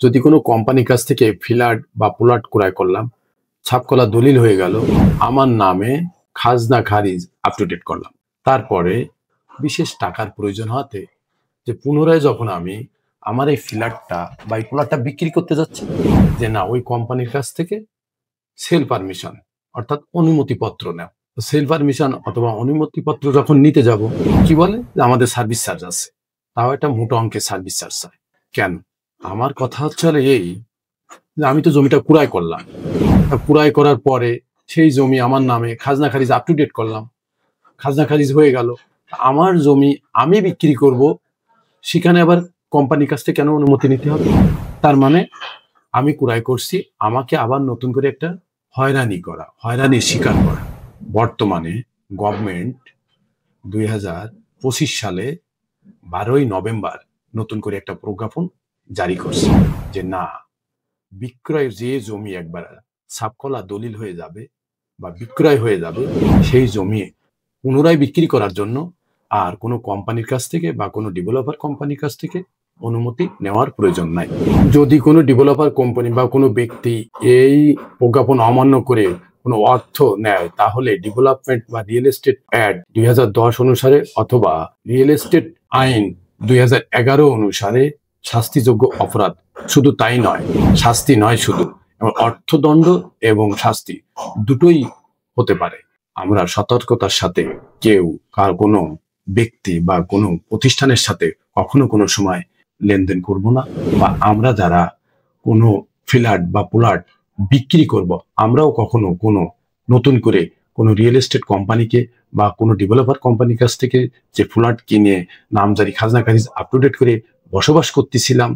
যদি কোনো কোম্পানির কাছ থেকে ফ্ল্যাট বা প্লট ক্রয় করলাম, ছাপকলা দলিল হয়ে গেল, আমার নামে খাজনা খারিজ আপ টু ডেট করলাম, তারপরে বিশেষ টাকার প্রয়োজন হতে যে পুনরায় যখন আমি আমার এই ফ্ল্যাটটা বা এই প্লটটা বিক্রি করতে যাচ্ছি, যে না ওই কোম্পানির কাছ থেকে সেল পারমিশন অর্থাৎ অনুমতিপত্র নেও। সেল পারমিশন অথবা অনুমতিপত্র যখন নিতে যাব, কি বলে যে আমাদের সার্ভিস চার্জ আছে, তাও একটা মোটা অঙ্কের সার্ভিস চার্জ চায়। কেন? আমার কথা হচ্ছে এই যে আমি তো জমিটা ক্রয় করলাম, ক্রয় করার পরে সেই জমি আমার নামে খাজনা খারিজ আপ টু ডেট করলাম, খাজনা খারিজ হয়ে গেল, আমার জমি আমি বিক্রি করব, সেখানে আবার কোম্পানির কাছ থেকে কেন অনুমতি নিতে হবে? তার মানে আমি ক্রয় করছি, আমাকে আবার নতুন করে একটা হয়রানির শিকার করা। বর্তমানে গভর্নমেন্ট 2025 সালে 12ই নভেম্বর নতুন করে একটা প্রজ্ঞাপন জারি করছে যে না, বিক্রয়ের যে জমি একবার ছাপকলা দলিল হয়ে যাবে বা বিক্রয় হয়ে যাবে, সেই জমি পুনরায় বিক্রি করার জন্য আর কোনো কোম্পানির কাছ থেকে বা কোনো ডেভেলপার কোম্পানির কাছ থেকে অনুমতি নেওয়ার প্রয়োজন নাই। যদি কোনো ডেভেলপার কোম্পানি বা কোনো ব্যক্তি এই প্রজ্ঞাপন অমান্য করে কোনো অর্থ নেয়, তাহলে ডেভেলপমেন্ট বা রিয়েল এস্টেট অ্যাক্ট 2010 অনুসারে অথবা রিয়েল এস্টেট আইন 2011 অনুসারে শাস্তিযোগ্য অপরাধ। শুধু তাই নয়, শাস্তি নয় শুধু, অর্থদণ্ড এবং শাস্তি দুটোই হতে পারে। আমরা সতর্কতার সাথে কেউ কোনো ব্যক্তি বা কোনো প্রতিষ্ঠানের সাথে কখনো কোনো সময় লেনদেন করব না, বা আমরা যারা কোনো ফ্ল্যাট বা প্লট বিক্রি করব, আমরাও কখনো কোনো নতুন করে কোনো রিয়েল এস্টেট কোম্পানিকে বা কোনো ডেভেলপার কোম্পানির কাছ থেকে যে ফ্ল্যাট কিনে নামজারি খাজনা খারিজ আপ টু ডেট করে বসবাস করতেছিলাম,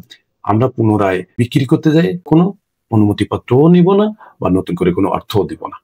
আমরা পুনরায় বিক্রি করতে যাই কোনো অনুমতিপত্রও নিব না বা নতুন করে কোনো অর্থও দিব না।